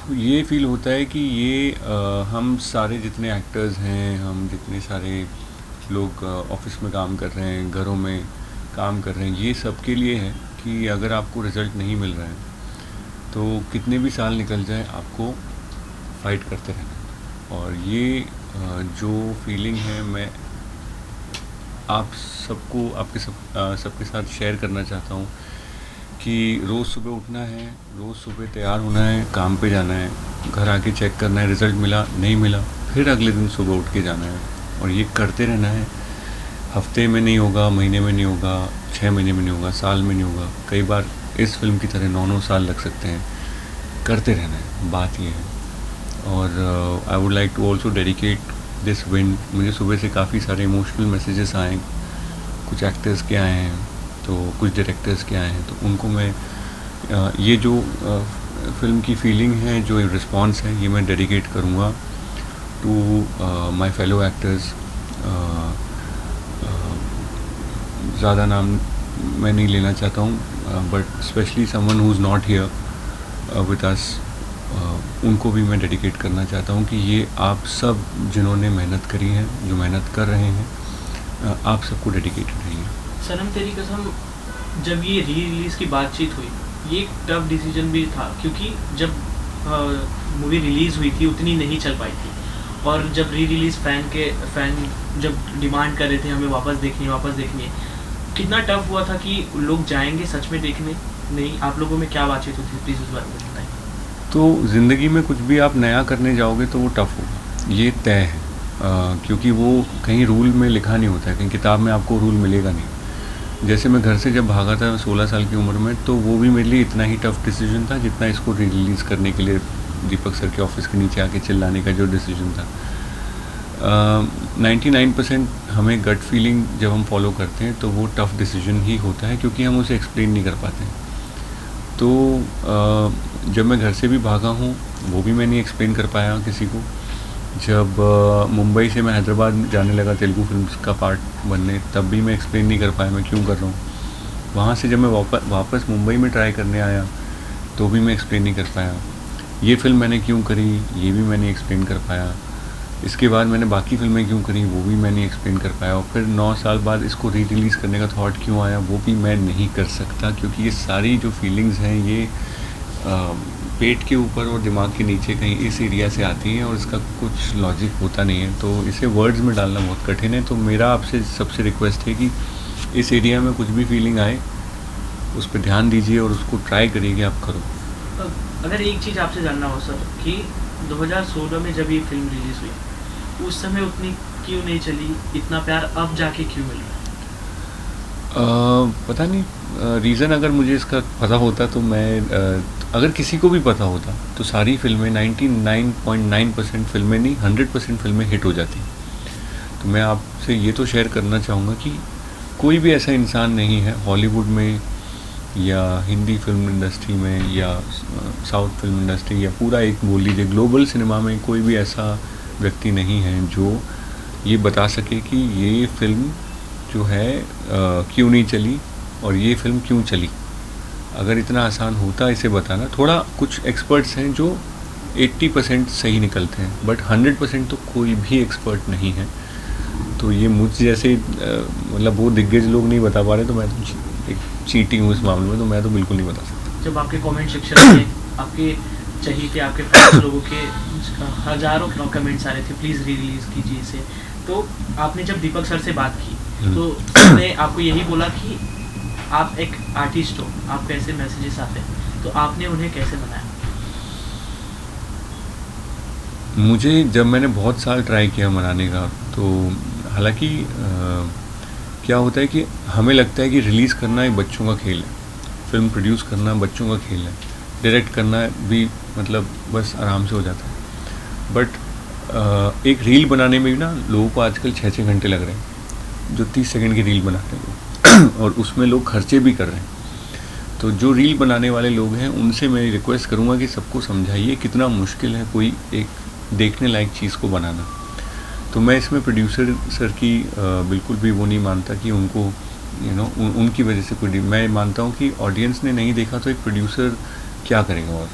ये फ़ील होता है कि ये हम सारे जितने एक्टर्स हैं, हम जितने सारे लोग ऑफिस में काम कर रहे हैं, घरों में काम कर रहे हैं, ये सबके लिए है कि अगर आपको रिज़ल्ट नहीं मिल रहा है तो कितने भी साल निकल जाए आपको फ़ाइट करते रहना है। और ये जो फीलिंग है मैं आप सबको सबके साथ शेयर करना चाहता हूँ कि रोज़ सुबह उठना है, रोज़ सुबह तैयार होना है, काम पे जाना है, घर आके चेक करना है रिज़ल्ट मिला नहीं मिला, फिर अगले दिन सुबह उठ के जाना है और ये करते रहना है। हफ्ते में नहीं होगा, महीने में नहीं होगा, 6 महीने में नहीं होगा, साल में नहीं होगा, कई बार इस फिल्म की तरह 9-9 साल लग सकते हैं। करते रहना है, बात ये है। और I would like to also dedicate this win. मुझे सुबह से काफ़ी सारे इमोशनल मैसेजेस आए, कुछ एक्टर्स के आए हैं तो कुछ डायरेक्टर्स के आए हैं, तो उनको मैं ये जो फ़िल्म की फीलिंग है, जो रिस्पॉन्स है, ये मैं डेडिकेट करूँगा टू माय फेलो एक्टर्स। ज़्यादा नाम मैं नहीं लेना चाहता हूँ, but specially someone who is not here with us, उनको भी मैं डेडिकेट करना चाहता हूँ कि ये आप सब जिन्होंने मेहनत करी है, जो मेहनत कर रहे हैं, आप सबको डेडिकेटेड है ये। सनम तेरी कसम, जब ये री रिलीज़ की बातचीत हुई, ये एक टफ डिसीजन भी था क्योंकि जब मूवी रिलीज़ हुई थी उतनी नहीं चल पाई थी, और जब री रिलीज़ फ़ैन जब डिमांड कर रहे थे हमें वापस देखनी है, कितना टफ हुआ था कि लोग जाएंगे सच में देखने। नहीं, आप लोगों में क्या बातचीत होती है, प्लीज़ उस बारे में बताएं। तो ज़िंदगी में कुछ भी आप नया करने जाओगे तो वो टफ़ होगा, ये तय है। क्योंकि वो कहीं रूल में लिखा नहीं होता है, कहीं किताब में आपको रूल मिलेगा नहीं। जैसे मैं घर से जब भागा था 16 साल की उम्र में, तो वो भी मेरे लिए इतना ही टफ़ डिसीजन था जितना इसको री रिलीज़ करने के लिए दीपक सर के ऑफिस के नीचे आके चिल्लाने का जो डिसीजन था। 99% हमें गट फीलिंग जब हम फॉलो करते हैं तो वो टफ़ डिसीजन ही होता है, क्योंकि हम उसे एक्सप्लेन नहीं कर पाते। तो जब मैं घर से भी भागा हूँ, वो भी मैं नहीं एक्सप्लेन कर पाया किसी को। जब मुंबई से मैं हैदराबाद जाने लगा तेलुगु फिल्म्स का पार्ट बनने, तब भी मैं एक्सप्लेन नहीं कर पाया मैं क्यों कर रहा हूँ। वहाँ से जब मैं वापस मुंबई में ट्राई करने आया, तो भी मैं एक्सप्लेन नहीं कर पाया। ये फ़िल्म मैंने क्यों करी, ये भी मैं नहीं एक्सप्लेन कर पाया। इसके बाद मैंने बाकी फ़िल्में क्यों करी, वो भी मैं नहीं एक्सप्लेन कर पाया। और फिर 9 साल बाद इसको री रिलीज़ करने का थॉट क्यों आया, वो भी मैं नहीं कर सकता, क्योंकि ये सारी जो फीलिंग्स हैं ये पेट के ऊपर और दिमाग के नीचे कहीं इस एरिया से आती हैं, और इसका कुछ लॉजिक होता नहीं है, तो इसे वर्ड्स में डालना बहुत कठिन है। तो मेरा आपसे सबसे रिक्वेस्ट है कि इस एरिया में कुछ भी फीलिंग आए, उस पर ध्यान दीजिए और उसको ट्राई करिए कि आप करो। अगर एक चीज़ आपसे जानना हो सर, कि 2016 में जब ये फिल्म रिलीज़ हुई, उस समय उतनी क्यों नहीं चली, इतना प्यार अब जाके क्यों मिल रहा है? पता नहीं, रीज़न अगर मुझे इसका पता होता तो मैं अगर किसी को भी पता होता तो सारी फिल्में 99.9% फिल्में नहीं 100% फिल्में हिट हो जाती। तो मैं आपसे ये तो शेयर करना चाहूँगा कि कोई भी ऐसा इंसान नहीं है हॉलीवुड में या हिंदी फिल्म इंडस्ट्री में या साउथ फिल्म इंडस्ट्री या पूरा एक बोल लीजिए ग्लोबल सिनेमा में, कोई भी ऐसा व्यक्ति नहीं है जो ये बता सके कि ये फिल्म जो है क्यों नहीं चली और ये फिल्म क्यों चली। अगर इतना आसान होता इसे बताना, थोड़ा कुछ एक्सपर्ट्स हैं जो 80% सही निकलते हैं, बट 100% तो कोई भी एक्सपर्ट नहीं है। तो ये मुझ जैसे मतलब वो दिग्गज लोग नहीं बता पा रहे, तो मैं तो एक चीटिंग हूँ इस मामले में, तो मैं तो बिल्कुल नहीं बता सकता। जब आपके कमेंट सेक्शन में आपके चाहिए आपके फैंस लोगों के हज़ारों कमेंट्स आ रहे थे, प्लीज़ री रिलीज़ कीजिए इसे, तो आपने जब दीपक सर से बात की तो उसने आपको यही बोला कि आप एक आर्टिस्ट हो, आपको ऐसे मैसेजेस आते हैं, तो आपने उन्हें कैसे बनाया? मुझे जब मैंने बहुत साल ट्राई किया मनाने का, तो हालांकि क्या होता है कि हमें लगता है कि रिलीज़ करना एक बच्चों का खेल है, फिल्म प्रोड्यूस करना बच्चों का खेल है, डायरेक्ट करना भी मतलब बस आराम से हो जाता है। बट एक रील बनाने में भी ना लोगों को आजकल 6-6 घंटे लग रहे हैं, जो 30 सेकंड की रील बनाते हैं और उसमें लोग खर्चे भी कर रहे हैं। तो जो रील बनाने वाले लोग हैं उनसे मैं रिक्वेस्ट करूँगा कि सबको समझाइए कितना मुश्किल है कोई एक देखने लायक चीज़ को बनाना। तो मैं इसमें प्रोड्यूसर सर की बिल्कुल भी वो नहीं मानता कि उनको उनकी वजह से कोई, मैं मानता हूँ कि ऑडियंस ने नहीं देखा तो एक प्रोड्यूसर क्या करेगा। और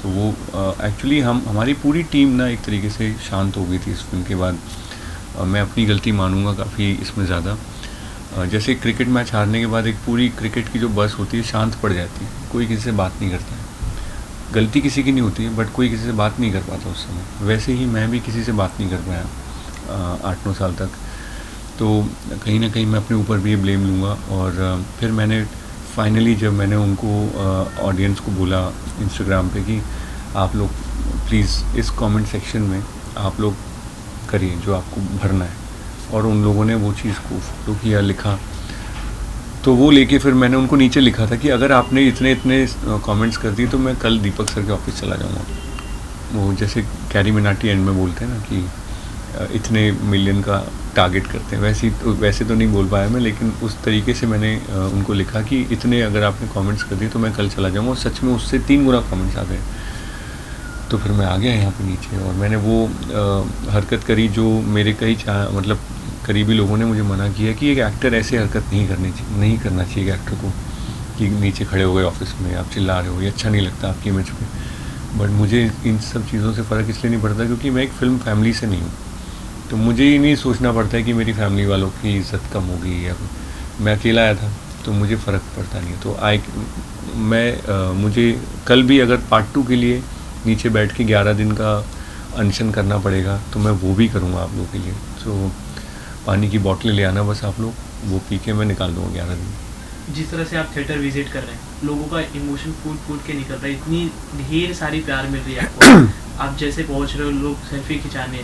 तो वो एक्चुअली हमारी पूरी टीम ना एक तरीके से शांत हो गई थी इस फिल्म के बाद। मैं अपनी गलती मानूंगा काफ़ी इसमें ज़्यादा। जैसे क्रिकेट मैच हारने के बाद एक पूरी क्रिकेट की जो बस होती है शांत पड़ जाती है, कोई किसी से बात नहीं करता है। गलती किसी की नहीं होती है बट कोई किसी से बात नहीं कर पाता उस समय। वैसे ही मैं भी किसी से बात नहीं कर पाया 8-9 साल तक। तो कहीं ना कहीं मैं अपने ऊपर भी ये ब्लेम लूँगा। और फिर मैंने फाइनली जब मैंने उनको ऑडियंस को बोला इंस्टाग्राम पे कि आप लोग प्लीज़ इस कमेंट सेक्शन में आप लोग करिए जो आपको भरना है, और उन लोगों ने वो चीज़ को फॉलो किया, लिखा। तो वो लेके फिर मैंने उनको नीचे लिखा था कि अगर आपने इतने इतने कमेंट्स कर दिए तो मैं कल दीपक सर के ऑफिस चला जाऊँगा। वो जैसे कैरी मिनाटी एंड में बोलते हैं ना कि इतने मिलियन का टारगेट करते हैं, वैसे तो नहीं बोल पाया मैं, लेकिन उस तरीके से मैंने उनको लिखा कि इतने अगर आपने कमेंट्स कर दिए तो मैं कल चला जाऊँगा। और सच में उससे 3 गुना कमेंट्स आ गए। तो फिर मैं आ गया यहाँ पे नीचे, और मैंने वो हरकत करी जो मेरे कई मतलब करीबी लोगों ने मुझे मना किया कि एक एक्टर ऐसे हरकत नहीं करना चाहिए एक एक्टर को, कि नीचे खड़े हो गए ऑफिस में आप चिल्ला रहे हो, ये अच्छा नहीं लगता आपकी इमेज पे। बट मुझे इन सब चीज़ों से फ़र्क इसलिए नहीं पड़ता क्योंकि मैं एक फ़िल्म फैमिली से नहीं हूँ। तो मुझे ये नहीं सोचना पड़ता है कि मेरी फैमिली वालों की इज़्ज़त कम होगी, या मैं अकेला आया था तो मुझे फ़र्क पड़ता नहीं है। तो मुझे कल भी अगर पार्ट 2 के लिए नीचे बैठ के 11 दिन का अनशन करना पड़ेगा तो मैं वो भी करूँगा आप लोगों के लिए। तो पानी की बोतलें ले आना बस आप लोग, वो पी के मैं निकाल दूँगा 11 दिन। जिस तरह से आप थिएटर विजिट कर रहे हैं, लोगों का इमोशन फूट के निकल रहा है, इतनी ढेर सारी प्यार मिल रही है आपको। आप जैसे पहुंच रहे हो, लोग सेल्फी खिंचाने,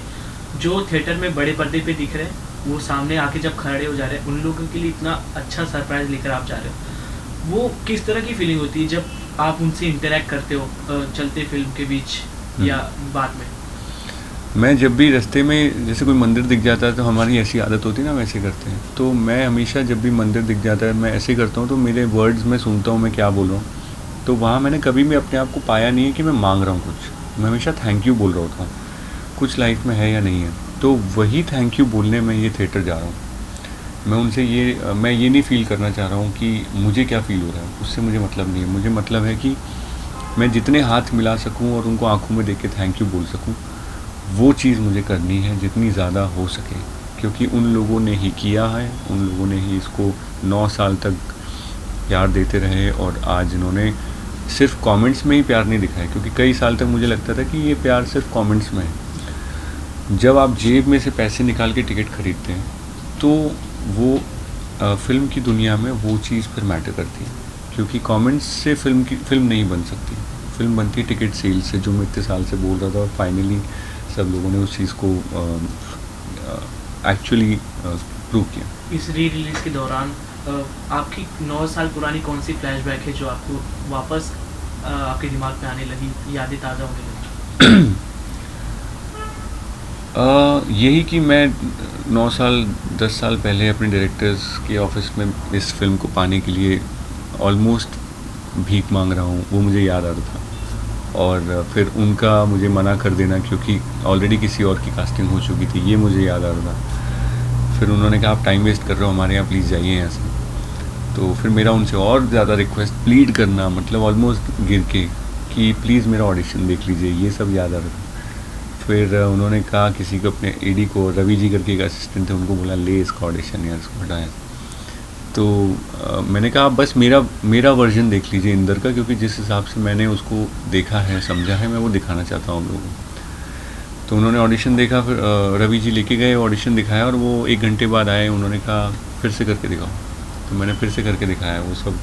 जो थिएटर में बड़े पर्दे पे दिख रहे हैं वो सामने आके जब खड़े हो जा रहे हैं, उन लोगों के लिए इतना अच्छा सरप्राइज लेकर आप जा रहे हो। वो किस तरह की फीलिंग होती है जब आप उनसे इंटरेक्ट करते हो चलते फिल्म के बीच या बाद में? मैं जब भी रास्ते में जैसे कोई मंदिर दिख जाता है तो हमारी ऐसी आदत होती है ना, वैसे करते हैं। तो मैं हमेशा जब भी मंदिर दिख जाता है मैं ऐसे करता हूँ, तो मेरे वर्ड्स में सुनता हूँ मैं क्या बोल रहा हूँ। तो वहाँ मैंने कभी भी अपने आप को पाया नहीं है कि मैं मांग रहा हूँ कुछ, मैं हमेशा थैंक यू बोल रहा होता हूँ, कुछ लाइफ में है या नहीं है। तो वही थैंक यू बोलने में ये थिएटर जा रहा हूँ। मैं ये नहीं फ़ील करना चाह रहा हूँ कि मुझे क्या फ़ील हो रहा है, उससे मुझे मतलब नहीं है। मुझे मतलब है कि मैं जितने हाथ मिला सकूँ और उनको आँखों में देख के थैंक यू बोल सकूँ, वो चीज़ मुझे करनी है जितनी ज़्यादा हो सके। क्योंकि उन लोगों ने ही किया है, उन लोगों ने ही इसको 9 साल तक प्यार देते रहे, और आज इन्होंने सिर्फ कमेंट्स में ही प्यार नहीं दिखाया। क्योंकि कई साल तक मुझे लगता था कि ये प्यार सिर्फ कमेंट्स में है। जब आप जेब में से पैसे निकाल के टिकट खरीदते हैं तो वो फ़िल्म की दुनिया में वो चीज़ फिर मैटर करती है। क्योंकि कमेंट्स से फ़िल्म नहीं बन सकती, फ़िल्म बनती है टिकट सेल से, जो मैं इतने साल से बोल रहा था। और फाइनली सब लोगों ने उस चीज़ को एक्चुअली प्रूव किया। इस री रिलीज़ के दौरान आपकी 9 साल पुरानी कौन सी फ्लैशबैक है जो आपको वापस आपके दिमाग में आने लगी, यादें ताज़ा होने लगी? यही कि मैं 9 साल 10 साल पहले अपने डायरेक्टर्स के ऑफिस में इस फिल्म को पाने के लिए ऑलमोस्ट भीख मांग रहा हूँ, वो मुझे याद आ रहा था। और फिर उनका मुझे मना कर देना क्योंकि ऑलरेडी किसी और की कास्टिंग हो चुकी थी, ये मुझे याद आ रहा था। फिर उन्होंने कहा आप टाइम वेस्ट कर रहे हो हमारे यहाँ, प्लीज़ जाइए यहाँ से। तो फिर मेरा उनसे और ज़्यादा रिक्वेस्ट, प्लीड करना, मतलब ऑलमोस्ट गिर के, कि प्लीज़ मेरा ऑडिशन देख लीजिए, ये सब याद आ रहा था। फिर उन्होंने कहा किसी को, अपने एडी को, रवि जी करके एक असिस्टेंट थे, उनको बोला ले इसका ऑडिशन यार, इसको हटाया। तो मैंने कहा बस मेरा वर्जन देख लीजिए इंदर का, क्योंकि जिस हिसाब से मैंने उसको देखा है, समझा है, मैं वो दिखाना चाहता हूँ लोगों को। तो उन्होंने ऑडिशन देखा, फिर रवि जी लेके गए, ऑडिशन दिखाया, और वो 1 घंटे बाद आए, उन्होंने कहा फिर से करके दिखाओ। तो मैंने फिर से करके दिखाया वो सब।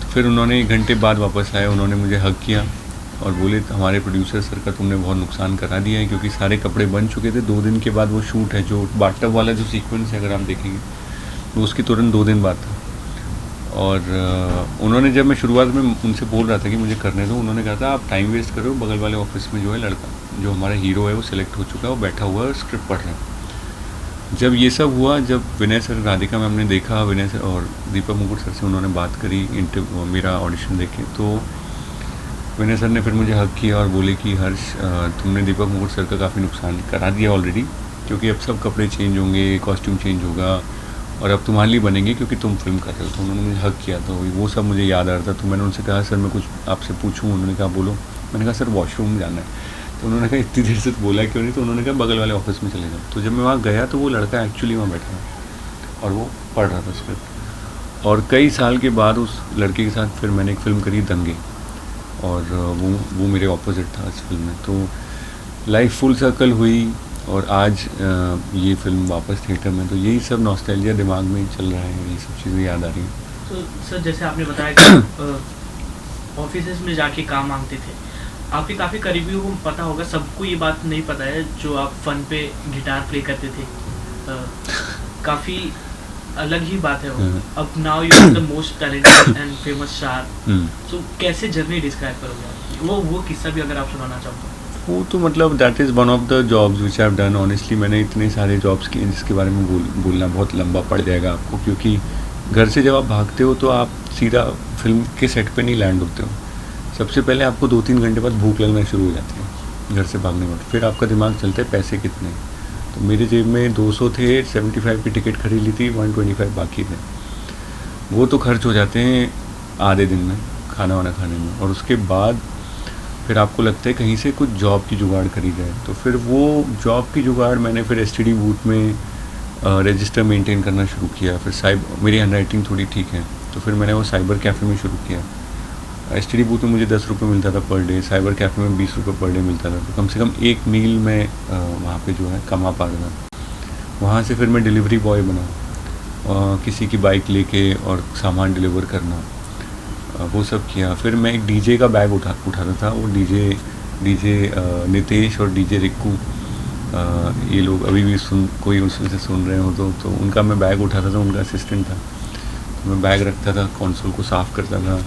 तो फिर उन्होंने 1 घंटे बाद वापस आए, उन्होंने मुझे हग किया और बोले हमारे प्रोड्यूसर सर का तुमने बहुत नुकसान करा दिया है, क्योंकि सारे कपड़े बन चुके थे। 2 दिन के बाद वो शूट है, जो बाथटब वाला जो सीक्वेंस है अगर आप देखेंगे, तो उसकी तुरंत 2 दिन बाद था। और उन्होंने, जब मैं शुरुआत में उनसे बोल रहा था कि मुझे करने दो, उन्होंने कहा था आप टाइम वेस्ट कर रहे हो, बगल वाले ऑफिस में जो है लड़का, जो हमारा हीरो है वो सिलेक्ट हो चुका है, वो बैठा हुआ है, स्क्रिप्ट पढ़ रहा है। जब ये सब हुआ, जब विनय सर, राधिका मैम ने देखा, विनय सर और दीपक मुकुट सर से उन्होंने बात करी मेरा ऑडिशन देखे, तो विनय सर ने फिर मुझे हक किया और बोले कि हर्ष तुमने दीपक मुकुट सर का काफ़ी नुकसान करा दिया ऑलरेडी, क्योंकि अब सब कपड़े चेंज होंगे, कॉस्ट्यूम चेंज होगा, और अब तुम्हारे लिए बनेंगे क्योंकि तुम फिल्म कर रहे हो। तो उन्होंने मुझे हक किया, तो वो सब मुझे याद आ रहा था। तो मैंने उनसे कहा सर मैं कुछ आपसे पूछूं, उन्होंने कहा बोलो। मैंने कहा सर वॉशरूम जाना है। तो उन्होंने कहा इतनी देर से तो बोला क्यों नहीं, तो उन्होंने कहा बगल वाले ऑफिस में चले जाओ। तो जब मैं वहाँ गया तो वो लड़का एक्चुअली वहाँ बैठा था और वो पढ़ रहा था स्क्रिप्ट। और कई साल के बाद उस लड़के के साथ फिर मैंने एक फ़िल्म करी दंगे, और वो मेरे ऑपोजिट था इस फिल्म में। तो लाइफ फुल सर्कल हुई और आज ये फिल्म वापस थिएटर में। तो यही सब नॉस्टैल्जिया दिमाग में चल रहा है, ये सब चीज़ें याद आ रही हैं। तो सर जैसे आपने बताया कि ऑफिस में जाके काम मांगते थे, आपके काफ़ी करीबियों को पता होगा, सबको ये बात नहीं पता है जो आप फन पे गिटार प्ले करते थे। काफ़ी अलग ही बात है वो। अब now you are the most talented and famous star, so कैसे जर्नी डिस्क्राइब करोगे आप? वो किस्सा भी अगर आप सुनाना चाहो तो। वो तो मतलब that is one of the jobs which I have done. Honestly मैंने इतने सारे जॉब्स किए जिसके बारे में बोलना बहुत लंबा पड़ जाएगा आपको, क्योंकि घर से जब आप भागते हो तो आप सीधा फिल्म के सेट पे नहीं लैंड होते हो। सबसे पहले आपको 2-3 घंटे बाद भूख लगना शुरू हो जाती है घर से भागने के बाद। फिर आपका दिमाग चलता है पैसे कितने। तो मेरे जेब में 200 थे, 75 की टिकट खरीद ली थी, 125 बाकी थे। वो तो खर्च हो जाते हैं आधे दिन में खाना वाना खाने में। और उसके बाद फिर आपको लगता है कहीं से कुछ जॉब की जुगाड़ करी जाए। तो फिर वो जॉब की जुगाड़ मैंने फिर STD बूथ में रजिस्टर मेंटेन करना शुरू किया। फिर मेरी हैंडराइटिंग थोड़ी ठीक है तो फिर मैंने वो साइबर कैफ़े में शुरू किया। STD बूथ में मुझे 10 रुपये मिलता था पर डे, साइबर कैफ़े में 20 रुपये पर डे मिलता था। तो कम से कम एक मील में वहाँ पे जो है कमा पा रहा था। वहाँ से फिर मैं डिलीवरी बॉय बना, किसी की बाइक लेके और सामान डिलीवर करना, वो सब किया। फिर मैं एक DJ का बैग उठाता था। वो DJ नितेश और DJ रिक्कू, ये लोग अभी भी कोई उसमें से सुन रहे हो तो उनका मैं बैग उठाता था, उनका असिस्टेंट था। तो मैं बैग रखता था, कंसोल को साफ़ करता था।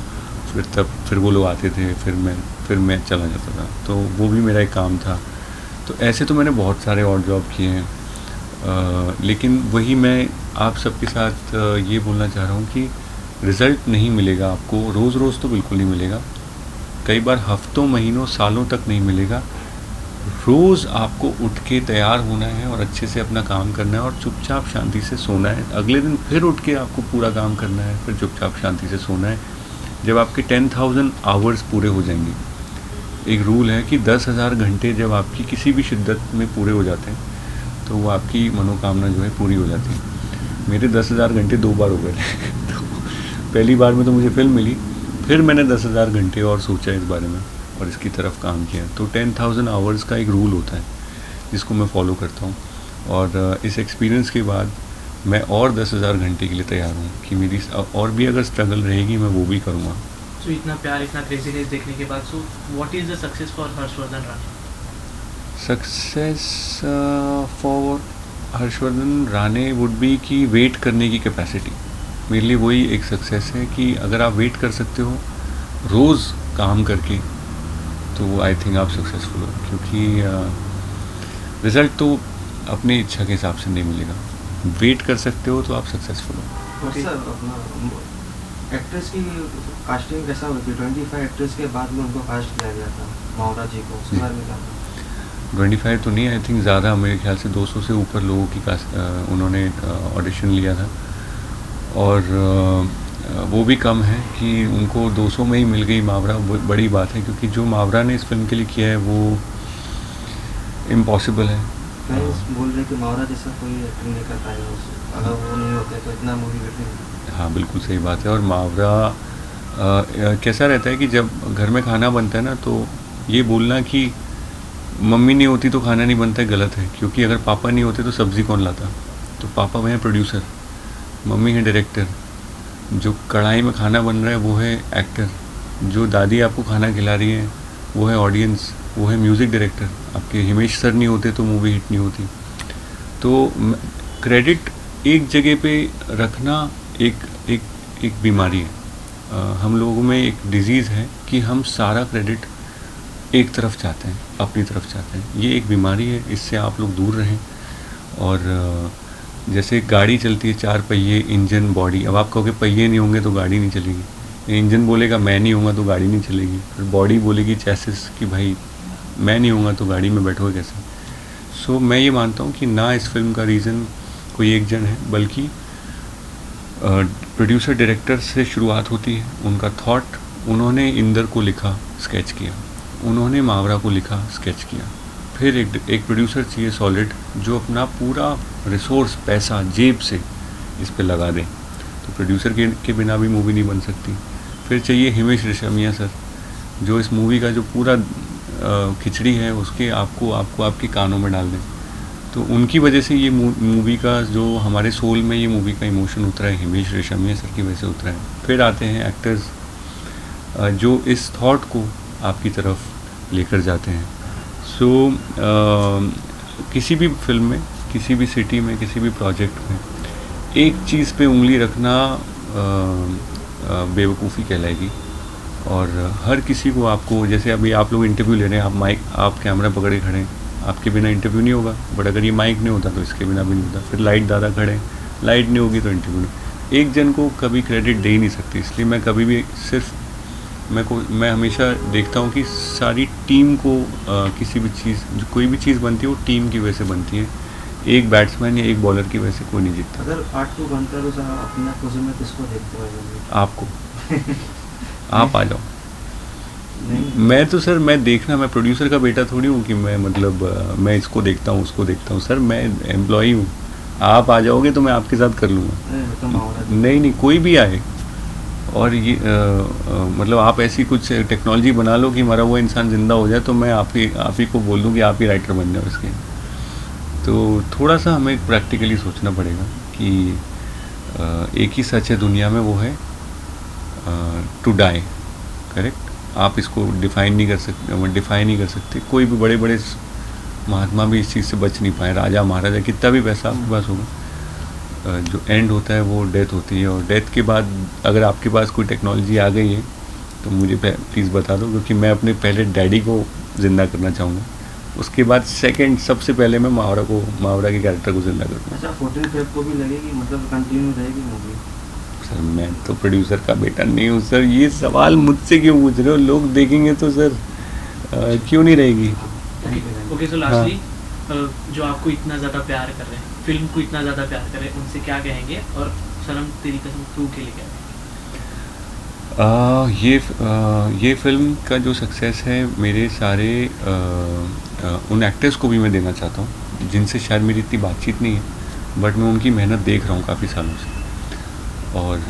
फिर वो लोग आते थे, फिर मैं चला जाता था। तो वो भी मेरा एक काम था। तो ऐसे तो मैंने बहुत सारे और जॉब किए हैं, लेकिन वही मैं आप सबके साथ ये बोलना चाह रहा हूँ कि रिज़ल्ट नहीं मिलेगा आपको रोज़ रोज़, तो बिल्कुल नहीं मिलेगा। कई बार हफ्तों, महीनों, सालों तक नहीं मिलेगा। रोज़ आपको उठ के तैयार होना है और अच्छे से अपना काम करना है और चुपचाप शांति से सोना है। अगले दिन फिर उठ के आपको पूरा काम करना है, फिर चुपचाप शांति से सोना है। जब आपके 10,000 आवर्स पूरे हो जाएंगे, एक रूल है कि 10,000 घंटे जब आपकी किसी भी शिद्दत में पूरे हो जाते हैं तो वो आपकी मनोकामना जो है पूरी हो जाती है। मेरे 10,000 घंटे 2 बार हो गए थे। तो पहली बार में तो मुझे फिल्म मिली, फिर मैंने 10,000 घंटे और सोचा इस बारे में और इसकी तरफ काम किया। तो 10,000 आवर्स का एक रूल होता है जिसको मैं फॉलो करता हूँ। और इस एक्सपीरियंस के बाद मैं और 10,000 घंटे के लिए तैयार हूँ कि मेरी और भी अगर स्ट्रगल रहेगी मैं वो भी करूँगा। सो इतना प्यार, इतना क्रेजीनेस देखने के बाद, so what is the success for Harshvardhan Rane? Success for Harshvardhan Rane would be कि वेट करने की कैपेसिटी। मेरे लिए वही एक सक्सेस है कि अगर आप वेट कर सकते हो रोज़ काम करके, तो आई थिंक आप सक्सेसफुल हो। क्योंकि रिज़ल्ट तो अपनी इच्छा के हिसाब से नहीं मिलेगा, वेट कर सकते हो तो आप सक्सेसफुल हो। और सर अपना एक्ट्रेस की कास्टिंग कैसा हुई थी? 25 एक्ट्रेस के बाद में उनको कास्ट किया गया था, मावरा जी को, उसके बारे में क्या? 25 तो नहीं, आई थिंक ज़्यादा, मेरे ख्याल से 200 से ऊपर लोगों की उन्होंने ऑडिशन लिया था। और वो भी कम है कि उनको 200 में ही मिल गई मावरा, बड़ी बात है। क्योंकि जो मावरा ने इस फिल्म के लिए किया है वो इम्पॉसिबल है। बोल रहे कि मावरा जैसा कोई एक्टिंग नहीं कर पाएगा उससे, अगर वो नहीं होते तो इतना मूवी हिट। हाँ बिल्कुल सही बात है। और मावरा कैसा रहता है कि जब घर में खाना बनता है ना, तो ये बोलना कि मम्मी नहीं होती तो खाना नहीं बनता है गलत है। क्योंकि अगर पापा नहीं होते तो सब्ज़ी कौन लाता? तो पापा वह हैं प्रोड्यूसर, मम्मी है डायरेक्टर, जो कढ़ाई में खाना बन रहा है वो है एक्टर, जो दादी आपको खाना खिला रही है वो है ऑडियंस, वो है म्यूज़िक डायरेक्टर। आपके हिमेश सर नहीं होते तो मूवी हिट नहीं होती। तो क्रेडिट एक जगह पे रखना एक बीमारी है। हम लोगों में एक डिजीज़ है कि हम सारा क्रेडिट एक तरफ चाहते हैं, अपनी तरफ चाहते हैं। ये एक बीमारी है, इससे आप लोग दूर रहें। और जैसे गाड़ी चलती है 4 पहिए, इंजन, बॉडी। अब आप कहोगे पहिए नहीं होंगे तो गाड़ी नहीं चलेगी। इंजन बोलेगा मैं नहीं होऊंगा तो गाड़ी नहीं चलेगी। फिर बॉडी बोलेगी चैसिस कि भाई मैं नहीं होऊंगा तो गाड़ी में बैठोगे कैसे। सो मैं ये मानता हूँ कि ना इस फिल्म का रीज़न कोई एक जन है, बल्कि प्रोड्यूसर डायरेक्टर से शुरुआत होती है। उनका थॉट, उन्होंने इंदर को लिखा, स्केच किया उन्होंने मावरा को लिखा, स्केच किया। फिर एक प्रोड्यूसर चाहिए सॉलिड, जो अपना पूरा रिसोर्स, पैसा जेब से इस पे लगा दे। तो प्रोड्यूसर के बिना भी मूवी नहीं बन सकती। फिर चाहिए हिमेश रेशमिया सर, जो इस मूवी का जो पूरा खिचड़ी है उसके आपको आपके कानों में डाल दें। तो उनकी वजह से ये मूवी का जो हमारे सोल में ये मूवी का इमोशन उतरा है, हिमेश रेशमिया सर की वजह से उतरा है। फिर आते हैं एक्टर्स जो इस थॉट को आपकी तरफ लेकर जाते हैं। सो किसी भी फिल्म में, किसी भी सिटी में, किसी भी प्रोजेक्ट में एक चीज़ पे उंगली रखना बेवकूफ़ी कहलाएगी। और हर किसी को आपको, जैसे अभी आप लोग इंटरव्यू ले रहे हैं, आप कैमरा पकड़ के खड़े हैं, आपके बिना इंटरव्यू नहीं होगा। बट अगर ये माइक नहीं होता तो इसके बिना भी नहीं होता। फिर लाइट ज़्यादा खड़े, लाइट नहीं होगी तो इंटरव्यू नहीं। एक जन को कभी क्रेडिट दे ही नहीं सकती। इसलिए मैं कभी भी सिर्फ मैं हमेशा देखता हूँ कि सारी टीम को किसी भी चीज़, जो कोई भी चीज़ बनती है वो टीम की वजह से बनती है। एक बैट्समैन या एक बॉलर की वजह से कोई नहीं जीतता। अगर पार्ट 2 बनता है तो सर अपना पोजीशन में किसको देखते हो? आपको आप आ जाओ। मैं तो सर, मैं प्रोड्यूसर का बेटा थोड़ी हूँ कि मैं मतलब मैं इसको देखता हूँ उसको देखता हूँ। सर मैं एम्प्लॉई हूँ, आप आ जाओगे तो मैं आपके साथ कर लूँगा। नहीं, कोई भी आए। और ये मतलब आप ऐसी कुछ टेक्नोलॉजी बना लो कि मरा हुआ इंसान ज़िंदा हो जाए, तो मैं आप ही को बोल दूँ कि आप ही राइटर बन जाओ इसके। तो थोड़ा सा हमें प्रैक्टिकली सोचना पड़ेगा कि एक ही सच है दुनिया में, वो है टू डाई। करेक्ट। आप इसको डिफ़ाइन नहीं कर सकते। कोई भी बड़े बड़े महात्मा भी इस चीज़ से बच नहीं पाए। राजा महाराजा, कितना भी पैसा आपके पास होगा, जो एंड होता है वो डेथ होती है। और डेथ के बाद अगर आपके पास कोई टेक्नोलॉजी आ गई है तो मुझे प्लीज़ बता दो, क्योंकि मैं अपने पहले डैडी को ज़िंदा करना चाहूँगा। उसके बाद सेकंड सबसे पहले मैं मावरा के कैरेक्टर को ज़िंदा करूँगा। अच्छा, 14 फेब को भी लगेगी, मतलब कंटिन्यू रहेगी मूवी? सर मैं तो प्रोड्यूसर का बेटा नहीं हूँ सर। ये सवाल मुझसे क्यों पूछ रहे हो? लोग देखेंगे तो सर क्यों नहीं रहेगी? ओके, सो लास्टली जो आपको इतना ज़्यादा प्यार कर रहे हैं, फिल्म को इतना ज़्यादा प्यार कर रहे हैं, उनसे क्या कहेंगे? और सनम तेरी कसम 2 के लिए क्या कहेंगे? ये फिल्म का जो सक्सेस है, मेरे सारे उन एक्टर्स को भी मैं देना चाहता हूँ जिनसे शायद मेरी इतनी बातचीत नहीं है, बट मैं उनकी मेहनत देख रहा हूँ काफ़ी सालों से। और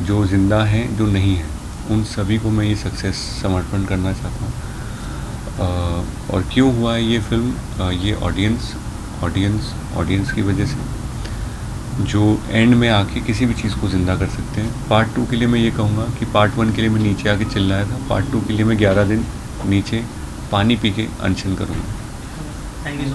जो ज़िंदा हैं, जो नहीं हैं, उन सभी को मैं ये सक्सेस समर्पण करना चाहता हूँ। और क्यों हुआ है ये फिल्म? ये ऑडियंस की वजह से, जो एंड में आके किसी भी चीज़ को ज़िंदा कर सकते हैं। पार्ट 2 के लिए मैं ये कहूँगा कि पार्ट 1 के लिए मैं नीचे आके चिल्लाया था, पार्ट 2 के लिए मैं 11 दिन नीचे पानी पी के अनशन करूँगा। Thank you.